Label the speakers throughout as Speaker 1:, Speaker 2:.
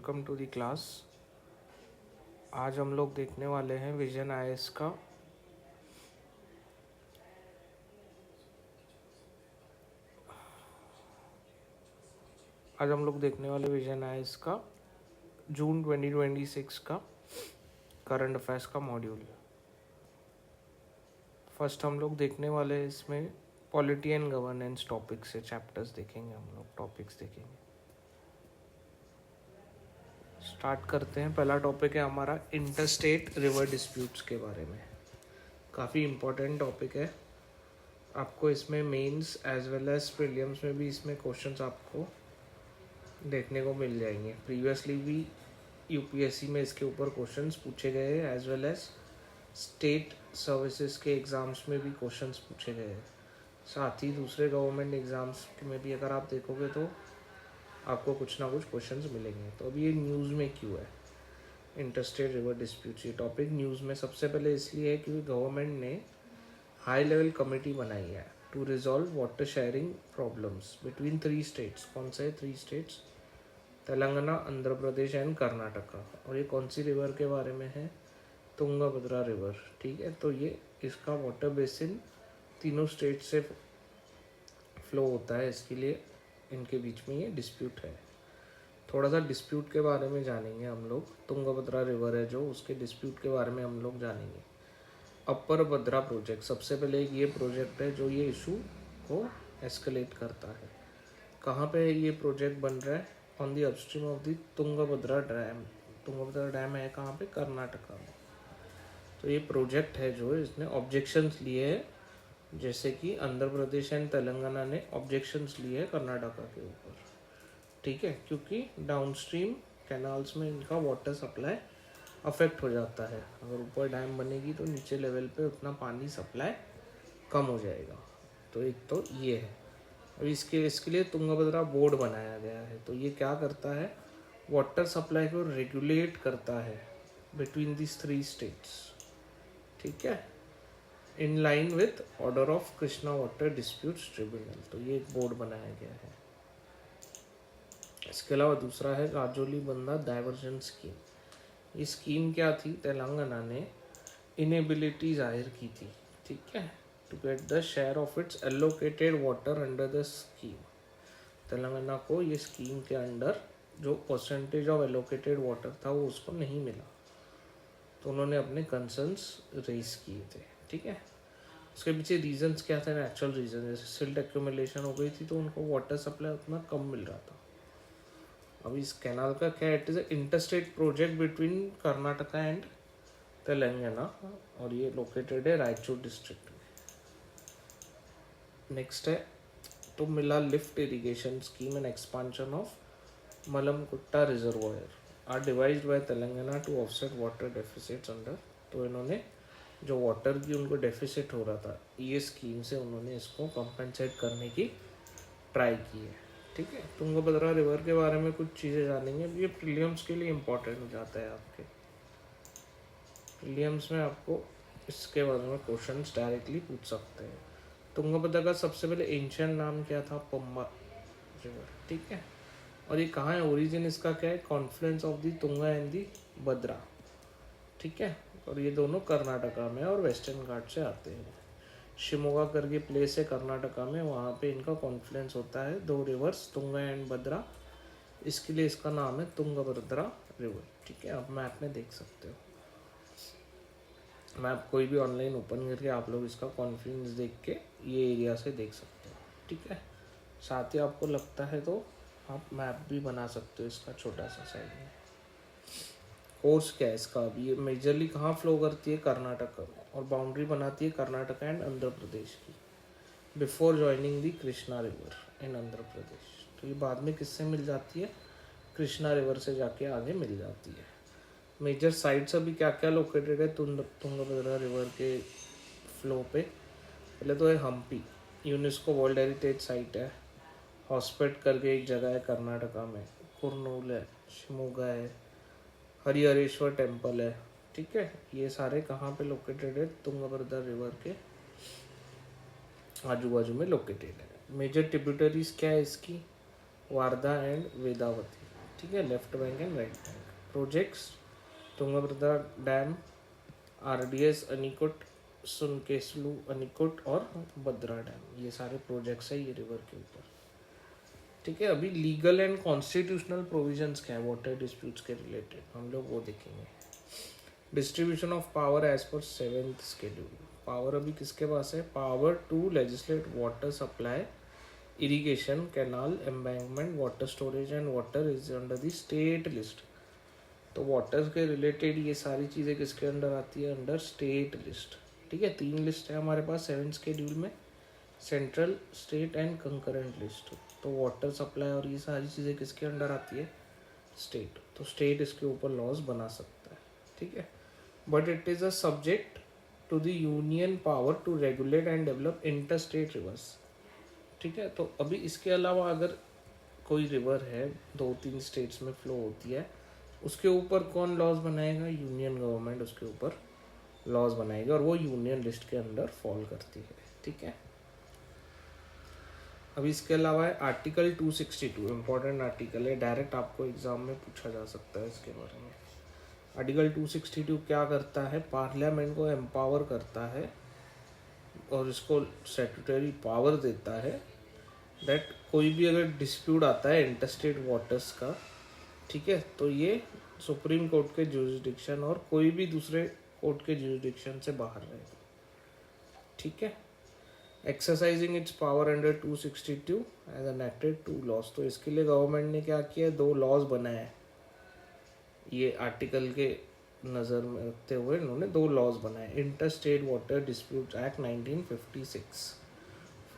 Speaker 1: Welcome to the class. आज हम लोग देखने वाले हैं विजन आईएएस का जून 2026 का करंट अफेयर्स का मॉड्यूल। फर्स्ट हम लोग देखने वाले हैं इसमें पॉलिटी एंड गवर्नेंस टॉपिक से चैप्टर्स देखेंगे, हम लोग टॉपिक्स देखेंगे। स्टार्ट करते हैं। पहला टॉपिक है हमारा इंटरस्टेट रिवर डिस्प्यूट्स के बारे में। काफ़ी इम्पोर्टेंट टॉपिक है। आपको इसमें mains as well as prelims में भी इसमें क्वेश्चंस आपको देखने को मिल जाएंगे। प्रीवियसली भी यूपीएससी में इसके ऊपर क्वेश्चंस पूछे गए हैं, as well as state services के एग्ज़ाम्स में भी क्वेश्चंस पूछे गए हैं। साथ ही दूसरे गवर्नमेंट एग्ज़ाम्स में भी अगर आप देखोगे तो आपको कुछ ना कुछ क्वेश्चंस मिलेंगे। तो अभी ये न्यूज़ में क्यों है इंटरस्टेट रिवर डिस्प्यूट्स? ये टॉपिक न्यूज़ में सबसे पहले इसलिए है क्योंकि गवर्नमेंट ने हाई लेवल कमेटी बनाई है to resolve water sharing problems between 3 states. कौन से 3 स्टेट्स? तेलंगाना, आंध्र प्रदेश एंड कर्नाटका। और ये कौन सी रिवर के बारे में है? तुंगभद्रा रिवर। ठीक है, तो ये इसका वाटर बेसिन तीनों स्टेट से फ्लो होता है, इसके लिए इनके बीच में ये डिस्प्यूट है। थोड़ा सा डिस्प्यूट के बारे में जानेंगे हम लोग। तुंगभद्रा रिवर है जो, उसके डिस्प्यूट के बारे में हम लोग जानेंगे। अपर भद्रा प्रोजेक्ट, सबसे पहले एक ये प्रोजेक्ट है जो ये इशू को एस्केलेट करता है। कहाँ पे ये प्रोजेक्ट बन रहा है? On the upstream of the Tungabhadra dam. Tungabhadra dam है कहाँ पे? कर्नाटका में। तो ये प्रोजेक्ट है जो इसने ऑब्जेक्शंस लिए हैं, जैसे कि आंध्र प्रदेश एंड तेलंगाना ने ऑब्जेक्शंस लिए हैं कर्नाटका के ऊपर। ठीक है, क्योंकि डाउनस्ट्रीम कैनाल्स में इनका वाटर सप्लाई अफेक्ट हो जाता है। अगर ऊपर डैम बनेगी तो नीचे लेवल पे उतना पानी सप्लाई कम हो जाएगा। तो एक तो ये है। अब इसके लिए तुंगभद्रा बोर्ड बनाया गया है। तो ये क्या करता है? वाटर सप्लाई को रेगुलेट करता है बिटवीन दिस 3 स्टेट्स। ठीक है, in line with order of Krishna water disputes tribunal. तो ये एक बोर्ड बनाया गया है। इसके अलावा दूसरा है राजौली बंदा डाइवर्जन स्कीम। ये स्कीम क्या थी? तेलंगाना ने इनेबिलिटी जाहिर की थी, ठीक है, to get the share of its allocated water under the scheme. Telangana को ये स्कीम के अंडर जो परसेंटेज ऑफ एलोकेटेड वाटर था वो उसको नहीं मिला, तो उन्होंने अपने कंसर्न्स रेज किए थे। ठीक है, उसके पीछे रीजंस क्या थे? नेचुरल रीजन, जैसे सिल्ट एक्यूमुलेशन हो गई थी तो उनको वाटर सप्लाई उतना कम मिल रहा था। अब इस कैनाल का क्या? It is a interstate project between Karnataka and Telangana, और ये लोकेटेड है रायचूर डिस्ट्रिक्ट में। नेक्स्ट है Tummila lift irrigation scheme and expansion of Malamkutta reservoir are devised by Telangana to offset water deficits under. तो इन्होंने जो वाटर की उनको डेफिसिट हो रहा था, ये स्कीम से उन्होंने इसको कंपनसेट करने की ट्राई की है। ठीक है, तुंगभद्रा रिवर के बारे में कुछ चीज़ें जानेंगे। ये प्रीलिम्स के लिए इम्पोर्टेंट हो जाता है। आपके प्रीलिम्स में आपको इसके बारे में क्वेश्चंस डायरेक्टली पूछ सकते हैं। तुंगभद्रा का सबसे पहले एंशिएंट नाम क्या था? पम्बा रिवर। ठीक है, और ये कहाँ है? ओरिजिन इसका क्या है? Confluence of the Tunga and the Bhadra. ठीक है, और ये दोनों कर्नाटका में और वेस्टर्न घाट से आते हैं। शिमोगा करके प्लेस है कर्नाटका में, वहाँ पे इनका कॉन्फ्लुएंस होता है 2 रिवर्स तुंगा एंड भद्रा। इसके लिए इसका नाम है तुंगभद्रा रिवर। ठीक है, आप मैप में देख सकते हो। मैप कोई भी ऑनलाइन ओपन करके आप लोग इसका कॉन्फ्लुएंस देख के ये एरिया से देख सकते हो। ठीक है, साथ ही आपको लगता है तो आप मैप भी बना सकते हो इसका छोटा सा साइड में। कोर्स क्या है इसका? अभी ये मेजरली कहाँ फ्लो करती है? कर्नाटका में, और बाउंड्री बनाती है कर्नाटका एंड आंध्र प्रदेश की before joining the Krishna river in Andhra Pradesh. तो ये बाद में किससे मिल जाती है? कृष्णा रिवर से जाके आगे मिल जाती है। मेजर साइट्स अभी क्या क्या लोकेटेड है तुंगभद्रा रिवर के फ्लो पे? पहले तो है Hampi, UNESCO world heritage site है। हॉस्पेट करके एक जगह है कर्नाटका में। कुर्नूल है, शिमोगा है, हरिहरेश्वर टेम्पल है। ठीक है, ये सारे कहाँ पे लोकेटेड है? तुंगभद्रा रिवर के आजू बाजू में लोकेटेड है। मेजर ट्रिब्यूटरीज क्या है इसकी? वारदा एंड वेदावती। ठीक है, left bank and right bank. Projects Tungabhadra dam, RDS अनिकुट, सुनकेसलू अनिकुट और भद्रा डैम, ये सारे प्रोजेक्ट्स है ये रिवर के ऊपर। ठीक है, अभी लीगल एंड कॉन्स्टिट्यूशनल प्रोविजंस क्या है वाटर डिस्प्यूट्स के रिलेटेड, हम लोग वो देखेंगे। Distribution of power as per 7th schedule. Power अभी किसके पास है? Power to legislate water supply, irrigation, canal, embankment, water storage and water is under the state list. तो वाटर के रिलेटेड ये सारी चीज़ें किसके अंडर आती है? Under state list. ठीक है, 3 लिस्ट है हमारे पास 7th शेड्यूल में, central, state and concurrent list. तो वाटर सप्लाई और ये सारी चीज़ें किसके अंडर आती है? स्टेट। तो स्टेट इसके ऊपर लॉज बना सकता है। ठीक है, but it is a subject to the union power to regulate and develop inter state rivers. ठीक है, तो अभी इसके अलावा अगर कोई रिवर है 2-3 स्टेट्स में फ्लो होती है, उसके ऊपर कौन लॉज बनाएगा? यूनियन गवर्नमेंट उसके ऊपर लॉज बनाएगी और वो यूनियन लिस्ट के अंडर फॉल करती है। ठीक है, अभी इसके अलावा है आर्टिकल 262, इम्पोर्टेंट आर्टिकल है, डायरेक्ट आपको एग्जाम में पूछा जा सकता है इसके बारे में। आर्टिकल 262 क्या करता है? पार्लियामेंट को एम्पावर करता है और इसको स्टैट्यूटरी पावर देता है दैट कोई भी अगर डिस्प्यूट आता है इंटरस्टेट वाटर्स का, ठीक है, तो ये सुप्रीम कोर्ट के जुरिस्डिक्शन और कोई भी दूसरे कोर्ट के जुरिस्डिक्शन से बाहर रहेगा। ठीक है, exercising its power under 262 as enacted 2 laws. तो इसके लिए गवर्नमेंट ने क्या किया? 2 लॉज बनाए, ये आर्टिकल के नज़र में रखते हुए इन्होंने 2 लॉज बनाए। Inter state water dispute act 1956,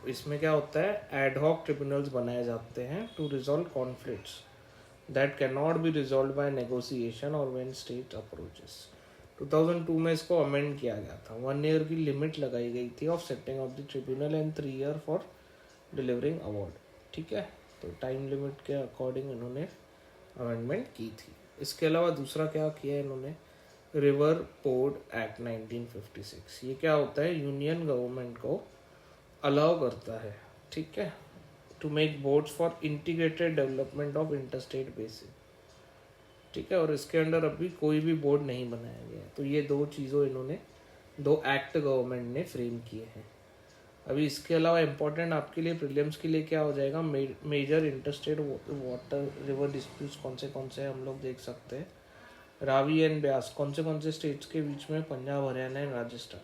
Speaker 1: इसमें क्या होता है? एडहॉक ट्रिब्यूनल्स बनाए जाते हैं to resolve conflicts that can not be resolved by negotiation और व्हेन स्टेट अप्रोचेस। 2002 में इसको अमेंड किया गया था। 1 ईयर की लिमिट लगाई गई थी of setting of the tribunal and 3 year for delivering award. ठीक है, तो टाइम लिमिट के अकॉर्डिंग इन्होंने अमेंडमेंट की थी। इसके अलावा दूसरा क्या किया इन्होंने? रिवर पोर्ट एक्ट 1956, ये क्या होता है? यूनियन गवर्नमेंट को अलाउ करता है, ठीक है, to make boards for integrated development of interstate basin. ठीक है, और इसके अंडर अभी कोई भी बोर्ड नहीं बनाया गया है। तो ये 2 चीज़ों इन्होंने 2 एक्ट गवर्नमेंट ने फ्रेम किए हैं। अभी इसके अलावा इम्पोर्टेंट आपके लिए प्रीलिम्स के लिए क्या हो जाएगा? Major interstate water river disputes कौन से हम लोग देख सकते हैं। रावी एंड ब्यास कौन से स्टेट्स के बीच में? पंजाब, हरियाणा एंड राजस्थान।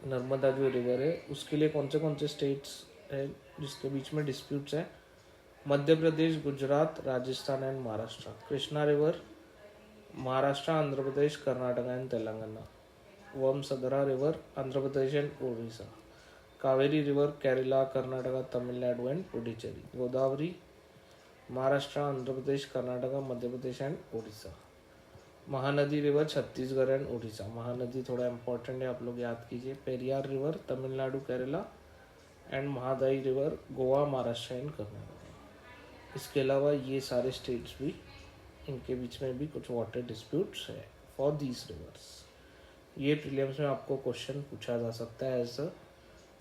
Speaker 1: नर्मदा जो रिवर है उसके लिए कौन से स्टेट्स है जिसके बीच में डिस्प्यूट्स है? Madhya Pradesh, Gujarat, Rajasthan and Maharashtra. Krishna river Maharashtra, Andhra Pradesh, Karnataka and Telangana. Vamsadhara river Andhra Pradesh and Odisha. Kaveri river Kerala, Karnataka, Tamil Nadu and Puducherry. Godavari Maharashtra, Andhra Pradesh, Karnataka, Madhya Pradesh and Odisha. Mahanadi river Chhattisgarh and Orissa. Mahanadi थोड़ा इंपॉर्टेंट है, आप लोग याद कीजिए। Periyar river Tamil Nadu, Kerala and Mahadayi river Goa, Maharashtra and Karnataka. इसके अलावा ये सारे स्टेट्स भी, इनके बीच में भी कुछ वाटर डिस्प्यूट्स है फॉर दीज रिवर्स। ये प्रीलिम्स में आपको क्वेश्चन पूछा जा सकता है, एज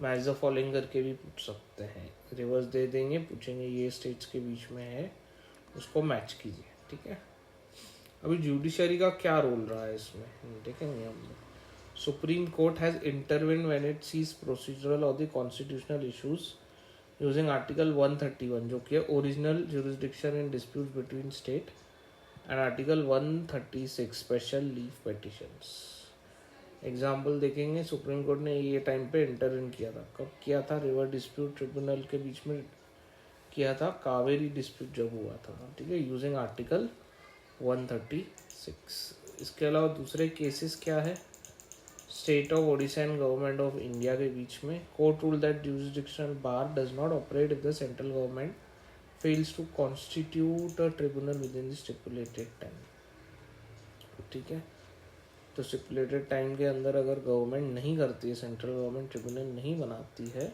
Speaker 1: मैच द फॉलोइंग करके भी पूछ सकते हैं। रिवर्स दे देंगे, पूछेंगे ये स्टेट्स के बीच में है, उसको मैच कीजिए। ठीक है, अभी जुडिशरी का क्या रोल रहा है इसमें देखेंगे हम लोग। Supreme court has intervene when it sees procedural और the constitutional issues using article 131 जो कि original jurisdiction in dispute between state and article 136 special leave petitions. Example देखेंगे, सुप्रीम कोर्ट ने ये टाइम पे इंटरवेन किया था। कब किया था? रिवर डिस्प्यूट ट्रिब्यूनल के बीच में किया था, कावेरी डिस्प्यूट जब हुआ था। ठीक है, यूजिंग आर्टिकल 136। इसके अलावा दूसरे केसेस क्या है? State of Odisha and government of India के बीच में court rule that jurisdictional bar does not operate if the central government fails to constitute a tribunal with in the stipulated time. ठीक है, तो स्टिपुलेटेड टाइम के अंदर अगर गवर्नमेंट नहीं करती है, सेंट्रल गवर्नमेंट ट्रिब्यूनल नहीं बनाती है,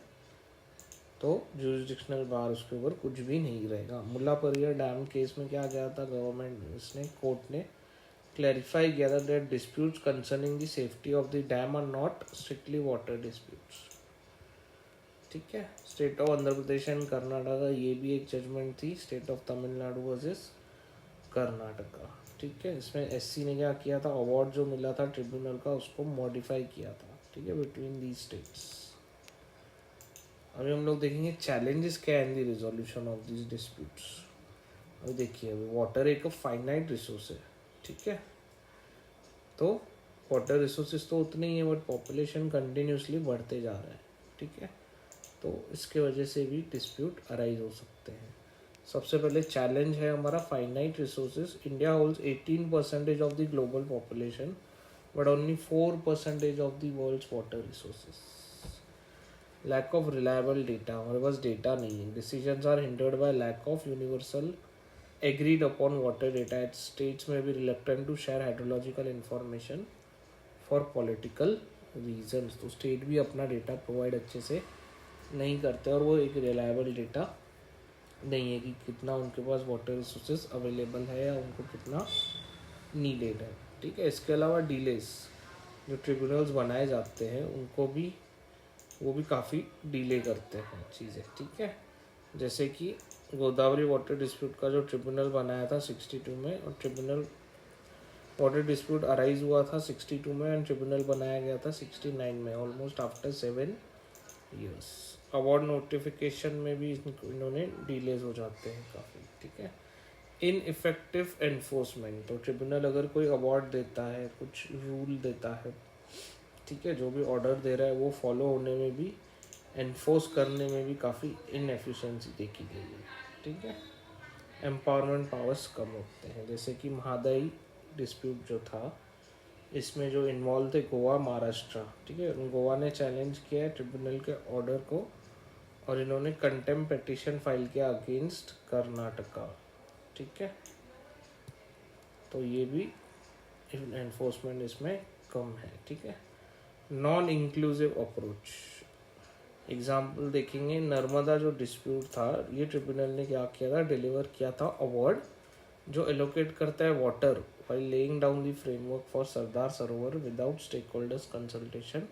Speaker 1: तो जुरिस्डिक्शनल बार उसके ऊपर कुछ भी नहीं रहेगा। मुल्लापेरियार डैम केस में क्या गया था? गवर्नमेंट इसने कोर्ट ने क्लैरिफाई किया था that disputes concerning the safety of the dam are not strictly water disputes. ठीक है। State of Andhra Pradesh and Karnataka, ये भी एक जजमेंट थी, state of Tamil Nadu versus Karnataka. ठीक है, इसमें एससी ने क्या किया था, अवार्ड जो मिला था ट्रिब्यूनल का उसको मॉडिफाई किया था। ठीक है, बिटवीन दी स्टेट्स। अभी हम लोग देखेंगे चैलेंजेस क्या है इन दी रिजोल्यूशन ऑफ दिस डिस्प्यूट्स। अभी देखिए, अभी वाटर एक फाइनाइट रिसोर्स है। ठीक है, तो वाटर रिसोर्सेज तो उतने ही है, बट पॉपुलेशन कंटिन्यूसली बढ़ते जा रहा है। ठीक है, तो इसके वजह से भी डिस्प्यूट अराइज हो सकते हैं। सबसे पहले चैलेंज है हमारा finite resources. India holds 18% of the global population but only 4% of the world's water resources. Lack of reliable data, हमारे पास डेटा नहीं है। Decisions are hindered by lack of universal agreed upon water data. At states में भी reluctant to share hydrological information for political reasons. तो state भी अपना data provide अच्छे से नहीं करते और वो एक रिलायबल डेटा नहीं है कि कितना उनके पास वाटर रिसोर्सेज अवेलेबल है या उनको कितना नीडेड है। ठीक है, इसके अलावा डिलेस, जो ट्रिब्यूनल्स बनाए जाते हैं उनको भी वो भी काफ़ी डिले करते हैं चीज़ें। ठीक है, जैसे कि गोदावरी वाटर डिस्प्यूट का जो ट्रिब्यूनल बनाया था 62 में, और ट्रिब्यूनल वाटर डिस्प्यूट अराइज हुआ था 62 में एंड ट्रिब्यूनल बनाया गया था 69 में, almost after 7 years। Award notification में भी इन्होंने डिलेज हो जाते हैं काफ़ी। ठीक है, इन इफेक्टिव एनफोर्समेंट, तो ट्रिब्यूनल अगर कोई अवार्ड देता है, कुछ रूल देता है, ठीक है, जो भी ऑर्डर दे रहा है वो फॉलो होने में भी, एनफोर्स करने में भी काफ़ी इनएफिशिएंसी देखी गई है। ठीक है, एम्पावरमेंट पावर्स कम होते हैं। जैसे कि महादाई डिस्प्यूट जो था, इसमें जो इन्वॉल्व थे गोवा, महाराष्ट्र। ठीक है, गोवा ने चैलेंज किया है ट्रिब्यूनल के ऑर्डर को और इन्होंने कंटेम्प्ट पिटीशन फाइल किया अगेंस्ट कर्नाटका। ठीक है, तो ये भी एनफोर्समेंट इसमें कम है। ठीक है, नॉन इंक्लूसिव अप्रोच, एग्जाम्पल देखेंगे, नर्मदा जो डिस्प्यूट था, ये ट्रिब्यूनल ने क्या किया था, डिलीवर किया था अवार्ड जो एलोकेट करता है water while laying down the framework for Sardar Sarovar without stakeholders consultation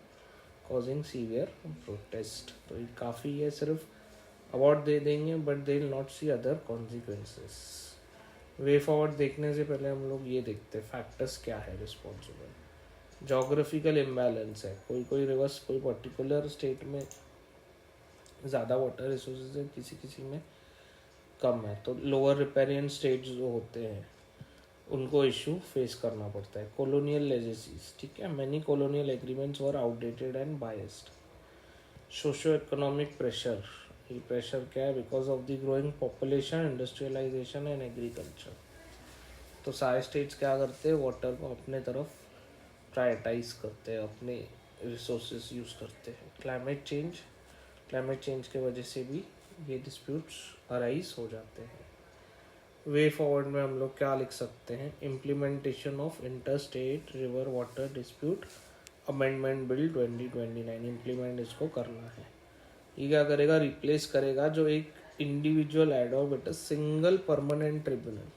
Speaker 1: causing severe protest। तो ये काफ़ी है, सिर्फ अवार्ड दे देंगे but they will not see other consequences. Way forward देखने से पहले हम लोग ये देखते हैं फैक्टर्स क्या है रिस्पॉन्सिबल। जोग्राफिकल इम्बैलेंस है, कोई कोई रिवर्स, कोई पर्टिकुलर स्टेट में ज़्यादा वाटर रिसोर्सेज है, किसी किसी में कम है, तो लोअर रिपेरियन स्टेट्स जो होते हैं उनको इशू फेस करना पड़ता है। कॉलोनियल लेजेसीज, ठीक है, many colonial agreements were outdated and biased. Socio economic pressure, ये प्रेशर क्या है, because of the growing population, industrialisation and agriculture. तो सारे स्टेट्स क्या करते हैं, वाटर को अपने तरफ प्रायोरिटाइज करते हैं, अपने रिसोर्सेज यूज़ करते हैं। क्लाइमेट चेंज के वजह से भी ये डिस्प्यूट्स अराइज हो जाते हैं। वे फॉरवर्ड में हम लोग क्या लिख सकते हैं, implementation of inter state river water dispute amendment bill 2029, implement इसको करना है। ये क्या करेगा, रिप्लेस करेगा जो एक individual ad hoc with a single permanent tribunal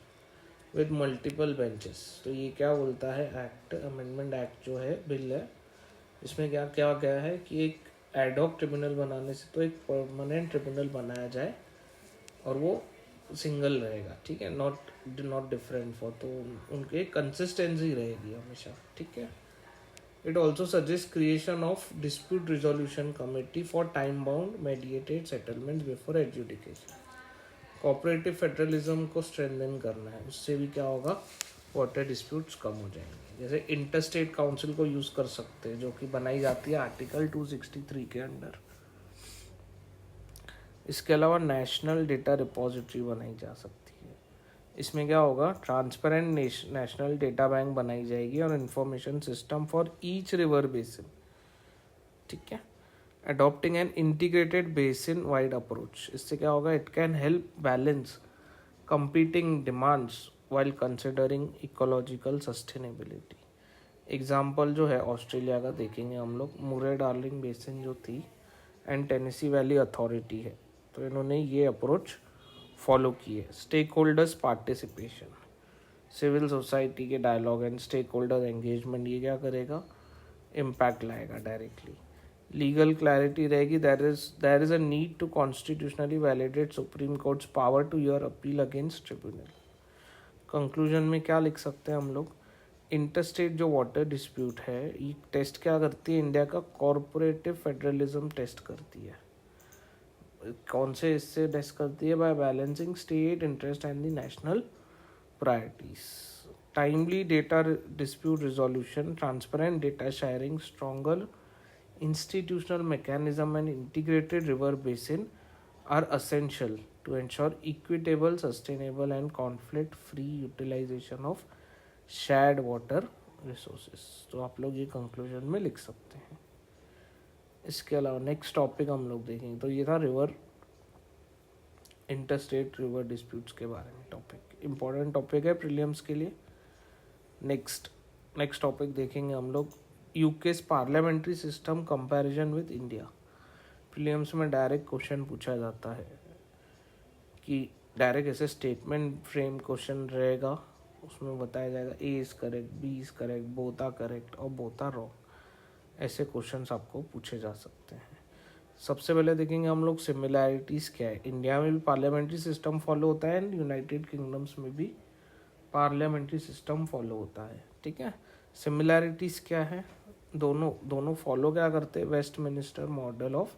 Speaker 1: with multiple benches. तो ये क्या बोलता है, एक्ट अमेंडमेंट एक्ट जो है, बिल है, इसमें क्या क्या गया है कि एक एडॉक ट्रिब्यूनल बनाने से तो एक परमानेंट ट्रिब्यूनल बनाया जाए और वो सिंगल रहेगा। ठीक है, नॉट डिफरेंट फॉर, तो उनके कंसिस्टेंसी रहेगी हमेशा। ठीक है, it also suggest creation of dispute resolution committee for time bound mediated settlement before adjudication. Cooperative federalism को स्ट्रेंथन करना है, उससे भी क्या होगा, वाटर डिस्प्यूट्स कम हो जाएंगे। जैसे इंटरस्टेट काउंसिल को यूज़ कर सकते हैं, जो कि बनाई जाती है आर्टिकल 263 के अंडर। इसके अलावा नेशनल डेटा रिपोजिटरी बनाई जा सकती है। इसमें क्या होगा, ट्रांसपेरेंट नेशनल डेटा बैंक बनाई जाएगी और information system for each river basin. ठीक है, adopting an integrated basin wide approach, इससे क्या होगा, it can help balance competing demands while considering ecological sustainability. Example जो है ऑस्ट्रेलिया का देखेंगे हम लोग, मुरे डार्लिंग बेसिन जो थी एंड टेनेसी वैली अथॉरिटी है, तो इन्होंने ये अप्रोच फॉलो की है। Stakeholders participation, civil society के dialogue and stakeholder engagement, ये क्या करेगा, इम्पैक्ट लाएगा डायरेक्टली। लीगल क्लैरिटी रहेगी, there is a need to constitutionally validate supreme court's power to your appeal against tribunal. Conclusion में क्या लिख सकते हैं हम लोग, इंटरस्टेट जो वाटर डिस्प्यूट है ये टेस्ट क्या करती है, इंडिया का कॉरपोरेटिव फेडरलिज्म टेस्ट करती है। कौन से इससे टेस्ट करती है, by balancing state interest and the national priorities, timely data dispute resolution, transparent data sharing, stronger institutional mechanism and integrated river basin are essential to ensure equitable, sustainable and conflict-free utilization of shared water resources। तो आप लोग ये conclusion में लिख सकते हैं। इसके अलावा नेक्स्ट टॉपिक हम लोग देखेंगे, तो ये था रिवर इंटरस्टेट रिवर डिस्प्यूट्स के बारे में टॉपिक, इम्पोर्टेंट टॉपिक है प्रीलिम्स के लिए। नेक्स्ट टॉपिक देखेंगे हम लोग, UK's parliamentary system comparison with India. Prelims में डायरेक्ट क्वेश्चन पूछा जाता है कि डायरेक्ट ऐसे स्टेटमेंट फ्रेम क्वेश्चन रहेगा, उसमें बताया जाएगा A is correct, B is correct, both are correct और बोथ आर रॉन्ग। ऐसे क्वेश्चंस आपको पूछे जा सकते हैं। सबसे पहले देखेंगे हम लोग सिमिलैरिटीज़ क्या है। इंडिया में भी पार्लियामेंट्री सिस्टम फॉलो होता है एंड यूनाइटेड किंगडम्स में भी पार्लियामेंट्री सिस्टम फॉलो होता है, ठीक है। सिमिलैरिटीज़ क्या है, दोनों फॉलो क्या करते हैं, Westminster model of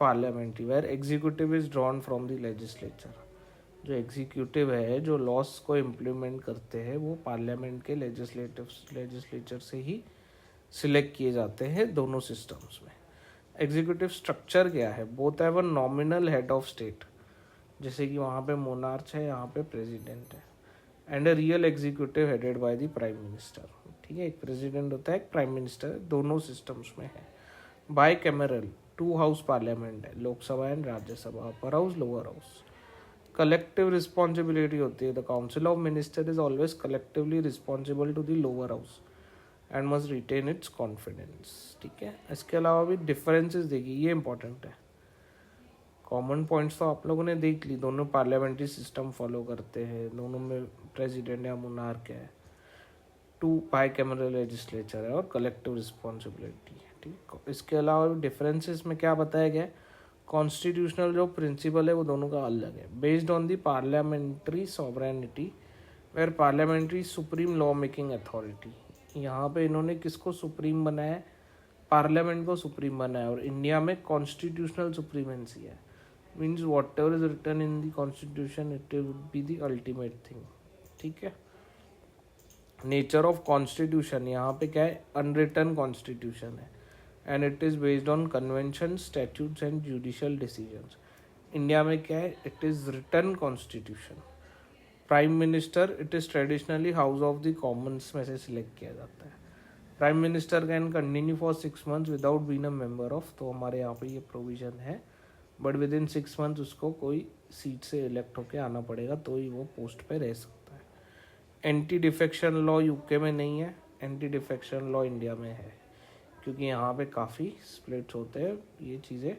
Speaker 1: parliamentary where executive is drawn from the legislature. जो एग्जीक्यूटिव है, जो लॉस को इम्प्लीमेंट करते हैं, वो पार्लियामेंट के लेजिस्लेचर से ही सिलेक्ट किए जाते हैं दोनों सिस्टम्स में। एग्जीक्यूटिव स्ट्रक्चर क्या है, both have a nominal head of state, जैसे कि वहाँ पे मोनार्च है, यहाँ पे प्रेसिडेंट है, and a real executive headed by the prime minister, ठीक है। एक प्रेसिडेंट होता है, एक प्राइम मिनिस्टर, दोनों सिस्टम्स में है। बाई कैमरल 2 हाउस पार्लियामेंट है, Lok Sabha and Rajya Sabha, upper house lower house. Collective responsibility होती है, the council of minister is always collectively responsible to the lower house and must retain its confidence, ठीक है। इसके अलावा भी डिफरेंसेस देखिए, ये इंपॉर्टेंट है। कॉमन पॉइंट्स तो आप लोगों ने देख ली, दोनों पार्लियामेंट्री सिस्टम फॉलो करते हैं, दोनों में प्रेसिडेंट या मोनार्क है, 2 बाई कैमरल लेजिस्लेचर है और कलेक्टिव रिस्पॉन्सिबिलिटी है, ठीक। इसके अलावा डिफरेंसेस में क्या बताया गया है, कॉन्स्टिट्यूशनल जो प्रिंसिपल है वो दोनों का अलग है। Based on the parliamentary sovereignty where parliamentary supreme law making authority, यहाँ पे इन्होंने किसको सुप्रीम बनाया है, पार्लियामेंट को सुप्रीम बनाया, और इंडिया में कॉन्स्टिट्यूशनल सुप्रीमेंसी है, means whatever is written in the constitution it would be the ultimate thing, ठीक है। नेचर ऑफ कॉन्स्टिट्यूशन, यहाँ पे क्या है, अनरिटन कॉन्स्टिट्यूशन है and it is based on convention, statutes and judicial decisions. India में क्या है, it is written constitution. Prime minister, it is traditionally house of the commons में से सिलेक्ट किया जाता है। Prime minister can continue for 6 months without being a member of, तो हमारे यहाँ पे ये प्रोविज़न है, बट विद इन 6 मंथ्स उसको कोई सीट से इलेक्ट होकर आना पड़ेगा, तो ही वो पोस्ट पे रह सकता है। एंटी डिफेक्शन लॉ यूके में नहीं है, एंटी डिफेक्शन लॉ इंडिया में है, क्योंकि यहाँ पे काफ़ी स्प्लिट्स होते हैं, ये चीज़ें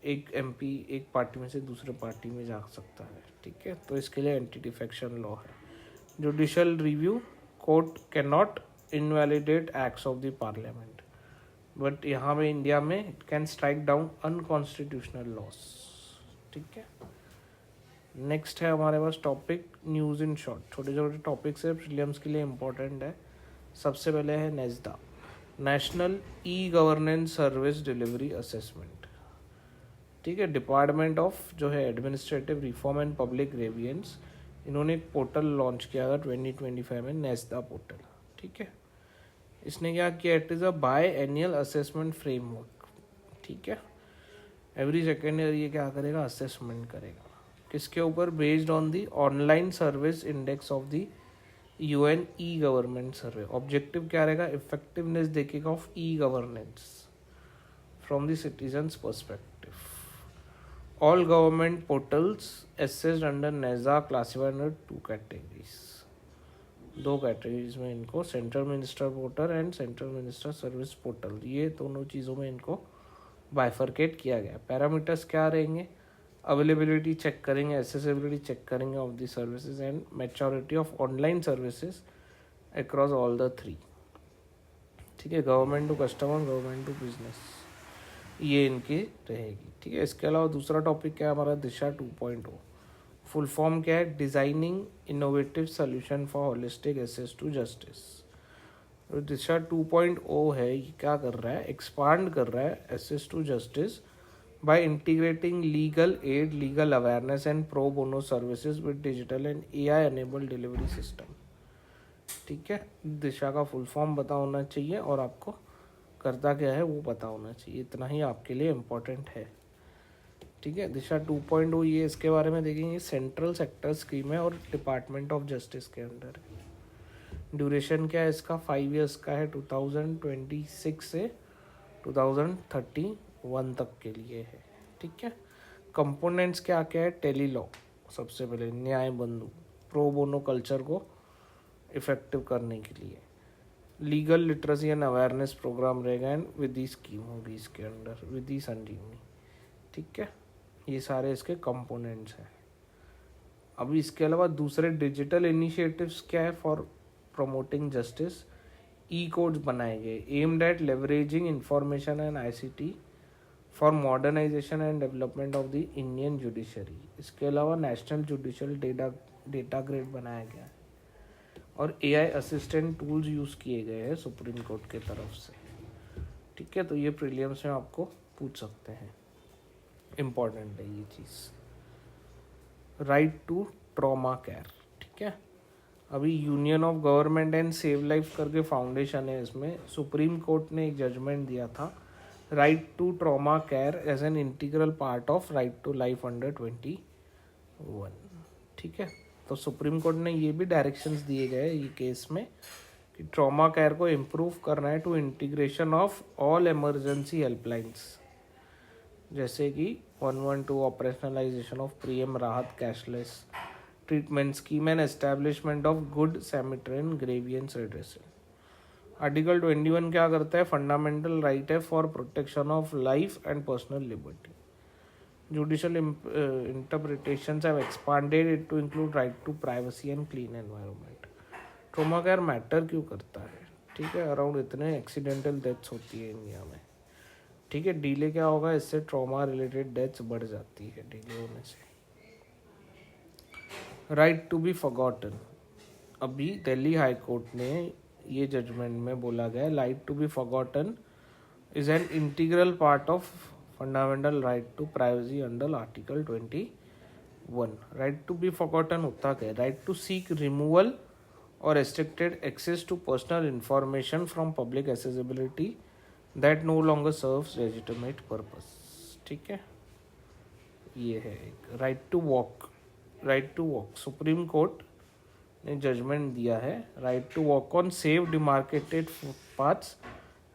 Speaker 1: एक एमपी एक पार्टी में से दूसरे पार्टी में जा सकता है, ठीक है। तो इसके लिए एंटी डिफेक्शन लॉ है। Judicial review, court can not invalidate acts of the parliament, but यहाँ पे इंडिया में it can strike down unconstitutional loss, ठीक है। नेक्स्ट है हमारे पास टॉपिक न्यूज़ इन शॉर्ट, छोटे छोटे टॉपिक्स है, प्रीलिम्स के लिए इम्पोर्टेंट है। सबसे पहले है नेस्डा, national e governance service delivery assessment, ठीक है। डिपार्टमेंट ऑफ जो है administrative reform and public grievance, इन्होंने एक पोर्टल लॉन्च किया था 2025 में, नेस्डा पोर्टल, ठीक है। इसने क्या किया, it is a by annual assessment framework, ठीक है। एवरी सेकेंड ईयर ये क्या करेगा, असेसमेंट करेगा, किसके ऊपर, based on the online service index of the UN e government survey. Objective क्या रहेगा, इफेक्टिवनेस देखेगा of e governance from the citizens perspective. All government portals assessed under NeSDA classified under 2 categories, 2 categories में इनको, central minister portal and central minister service portal, ये दोनों चीज़ों में इनको बाइफरकेट किया गया। पैरामीटर्स क्या रहेंगे, अवेलेबिलिटी चेक करेंगे, एसेसिबिलिटी चेक करेंगे of the services and maturity of online services across all the 3, ठीक है। Government to customer, government to business, ये इनकी रहेगी। ठीक है, इसके अलावा दूसरा टॉपिक क्या है हमारा, दिशा 2.0। फुल फॉर्म क्या है, designing innovative solution for holistic access to justice. तो दिशा 2.0 है, ये क्या कर रहा है, एक्सपांड कर रहा है access to justice by integrating legal aid, legal awareness and pro bono services with digital and AI enabled delivery system। ठीक है, दिशा का फुल फॉर्म पता होना चाहिए और आपको करता क्या है वो पता होना चाहिए, इतना ही आपके लिए इम्पोर्टेंट है। ठीक है, दिशा 2.0 ये इसके बारे में देखेंगे, सेंट्रल सेक्टर स्कीम है और डिपार्टमेंट ऑफ जस्टिस के अंडर है। ड्यूरेशन क्या है इसका, 5 ईयर्स का है, 2026 से 2031 तक के लिए है। ठीक है, कंपोनेंट्स क्या क्या है, टेली लॉ सबसे पहले, Nyaya Bandhu pro bono culture को इफेक्टिव करने के लिए, legal literacy and awareness programme रहेगा एंड विधि स्कीम होगी इसके अंडर, विधि संजीवनी। ठीक है, ये सारे इसके कंपोनेंट्स हैं। अभी इसके अलावा दूसरे डिजिटल इनिशिएटिव्स क्या है for promoting justice, e courts बनाए गए aimed at leveraging information and ICT for modernisation and development of the Indian judiciary. इसके अलावा नेशनल जुडिशल डेटा ग्रिड बनाया गया है और एआई असिस्टेंट टूल्स यूज़ किए गए हैं सुप्रीम कोर्ट के तरफ से। ठीक है, तो ये प्रीलियम्स में आपको पूछ सकते हैं, इम्पॉर्टेंट है ये चीज़। Right to trauma care. ठीक है, अभी union of government and save life करके फाउंडेशन है, इसमें सुप्रीम कोर्ट ने एक जजमेंट दिया था, right to trauma care as an integral part of right to life under 21। ठीक है, तो सुप्रीम कोर्ट ने ये भी डायरेक्शंस दिए गए ये केस में कि ट्रॉमा केयर को इम्प्रूव करना है to integration of all emergency helplines, जैसे कि 112, operationalisation of PM Rahat cashless treatment scheme and establishment of good sanitary grievance redressal. Article 21 क्या करता है, फंडामेंटल राइट है for protection of life and personal liberty. Judicial interpretations have expanded it to include right to privacy and clean environment. Trauma care matter क्यों करता है, ठीक है, around इतने एक्सीडेंटल डेथ्स होती है इंडिया में। ठीक है, डिले क्या होगा, इससे ट्रॉमा रिलेटेड डेथ्स बढ़ जाती है डिले होने से। राइट टू बी फॉरगॉटन, अभी दिल्ली हाई कोर्ट ने ये जजमेंट में बोला गया, right to be forgotten is an integral part of fundamental right to privacy under article 21। Right to be forgotten होता क्या है, राइट टू सीक रिमूवल और restricted access to personal information from public accessibility that no longer serves legitimate purpose। ठीक है, ये है एक right to walk. Right to walk, supreme court ने जजमेंट दिया है, right to walk on safe demarcated footpaths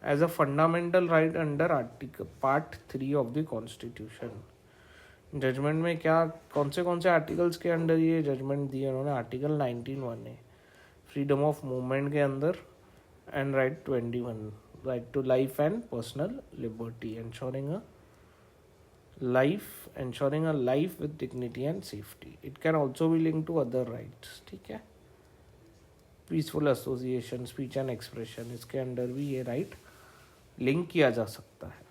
Speaker 1: as a fundamental right under article part 3 of the constitution. Judgement में क्या कौन से आर्टिकल्स के अंडर ये जजमेंट दिए उन्होंने, आर्टिकल 19(1) है फ्रीडम ऑफ मूवमेंट के अंदर, and right 21 right to life and personal liberty, ensuring a life with dignity and safety। It can also be linked to other rights। ठीक है, peaceful association, speech and expression, इसके under भी ये right link किया जा सकता है।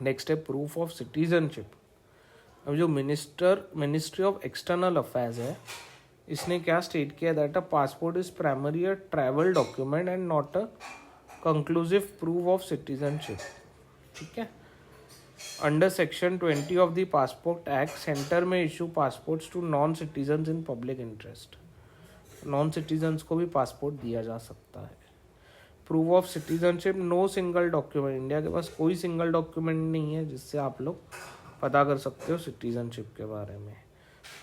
Speaker 1: Next है प्रूफ ऑफ सिटीजनशिप। अब जो मिनिस्ट्री ऑफ एक्सटर्नल अफेयर्स है, इसने क्या स्टेट किया, that a passport is primary a travel document and not a conclusive proof of citizenship. ठीक है, under section 20 of the passport act, centre may issue passports to non citizens in public interest. Non citizens को भी passport दिया जा सकता है। Proof of citizenship, no single document, India के पास कोई सिंगल डॉक्यूमेंट नहीं है जिससे आप लोग पता कर सकते हो सिटीजनशिप के बारे में।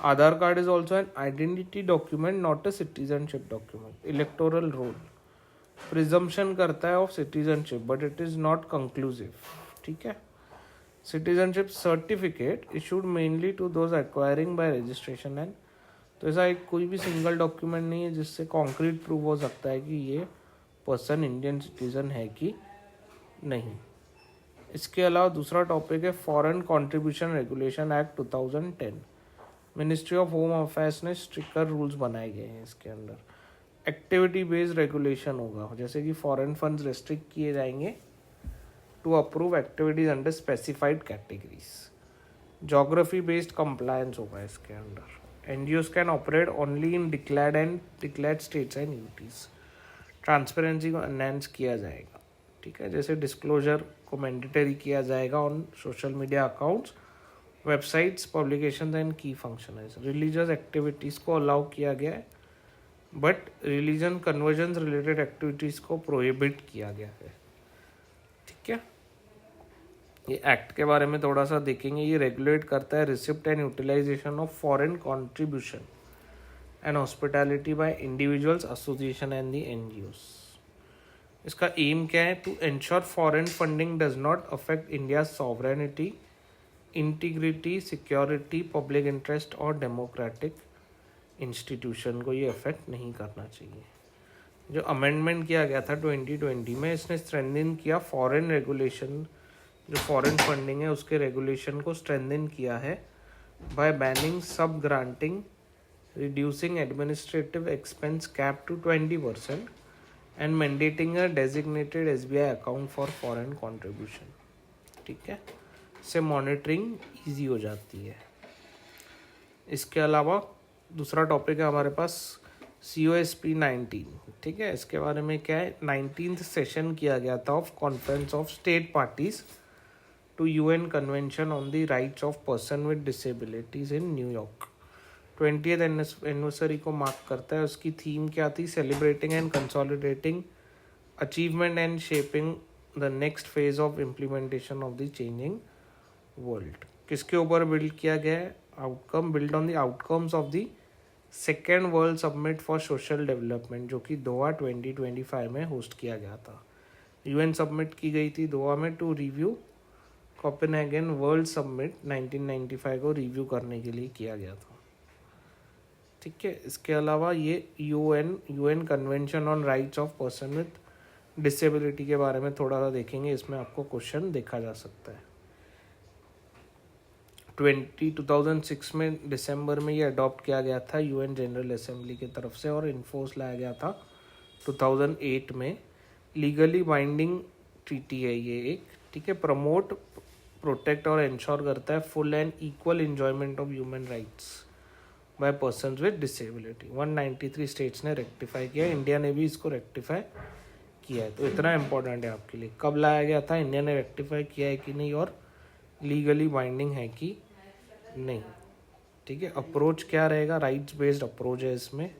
Speaker 1: Aadhaar card is also an identity document, not a citizenship document. Electoral roll presumption करता है of citizenship but it is not conclusive. ठीक है, citizenship certificate issued mainly to those acquiring by registration and, तो ऐसा एक कोई भी सिंगल डॉक्यूमेंट नहीं है जिससे कॉन्क्रीट प्रूव हो सकता है कि ये पर्सन इंडियन सिटीजन है कि नहीं। इसके अलावा दूसरा टॉपिक है foreign contribution regulation act 2010। Ministry of home affairs ने स्ट्रिक्टर रूल्स बनाए गए हैं इसके अंदर। एक्टिविटी बेस्ड रेगुलेशन होगा, जैसे कि फॉरेन फंड्स रेस्ट्रिक्ट किए जाएंगे to approve activities under specified categories. Geography based compliance होगा इसके under. NGOs can operate only in declared states and UTs. Transparency को एनहेंस किया जाएगा. ठीक है, जैसे डिस्क्लोजर को मैंडेटरी किया जाएगा on social media accounts, websites, publication and की फंक्शनर्स. रिलीजियस एक्टिविटीज़ को अलाउ किया गया है, but religion conversion related activities को प्रोहिबिट किया गया है. ठीक है, ये एक्ट के बारे में थोड़ा सा देखेंगे. ये रेगुलेट करता है receipt and utilisation of foreign contribution and hospitality by individuals, association and the NGOs. इसका एम क्या है? To ensure foreign funding does not affect India sovereignty, integrity, security, public interest और डेमोक्रेटिक इंस्टीट्यूशन को ये affect नहीं करना चाहिए. जो अमेंडमेंट किया गया था 2020 में, इसने स्ट्रेंथन किया फॉरेन रेगुलेशन, जो फॉरेन फंडिंग है उसके रेगुलेशन को स्ट्रेंथन किया है by banning sub granting, reducing administrative expense cap to 20% and mandating a designated SBI account for foreign contribution. ठीक है, इससे मॉनिटरिंग ईजी हो जाती है. इसके अलावा दूसरा टॉपिक है हमारे पास COSP 19. ठीक है, इसके बारे में क्या है? 19th सेशन किया गया था of conference of state parties to UN convention on the rights of person with disabilities in New York. 20th anniversary को मार्क करता है. उसकी थीम क्या थी? Celebrating and consolidating achievement and shaping the next phase of implementation of the changing world. किसके ऊपर build किया गया है? Outcome, build on the outcomes of the second world summit for social development, जो कि दोहा 2025 में होस्ट किया गया था. UN सबमिट की गई थी दोहा में to review Copenhagen world summit 1995 को रिव्यू करने के लिए किया गया था. ठीक है, इसके अलावा ये UN convention on rights of person with disability के बारे में थोड़ा सा देखेंगे. इसमें आपको क्वेश्चन देखा जा सकता है. 2006 में दिसंबर में ये अडॉप्ट किया गया था UN जनरल असेंबली की तरफ से, और इन्फोर्स लाया गया था 2008 में. लीगली बाइंडिंग ट्रीटी है ये एक. ठीक है, प्रमोट, प्रोटेक्ट और इंश्योर करता है full and equal enjoyment of human rights by persons with disability. 193 states ने रेक्टिफाई किया, इंडिया ने भी इसको रेक्टिफाई किया है. तो इतना इम्पोर्टेंट है आपके लिए. कब लाया गया था, इंडिया ने रेक्टिफाई किया है कि नहीं, और लीगली बाइंडिंग है कि नहीं. ठीक है, अप्रोच क्या रहेगा? राइट्स बेस्ड अप्रोच है इसमें.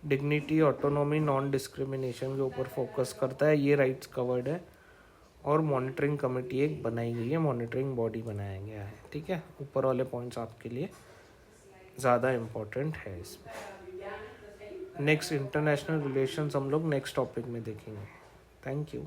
Speaker 1: डिग्निटी, ऑटोनॉमी, नॉन डिस्क्रिमिनेशन के ऊपर फोकस करता है. ये राइट्स कवर्ड है. और मॉनिटरिंग कमेटी एक बनाई गई है, मॉनिटरिंग बॉडी बनाया गया है. ठीक है, ऊपर वाले पॉइंट्स आपके लिए ज़्यादा इम्पोर्टेंट है इसमें. नेक्स्ट इंटरनेशनल रिलेशंस हम लोग नेक्स्ट टॉपिक में देखेंगे. Thank you.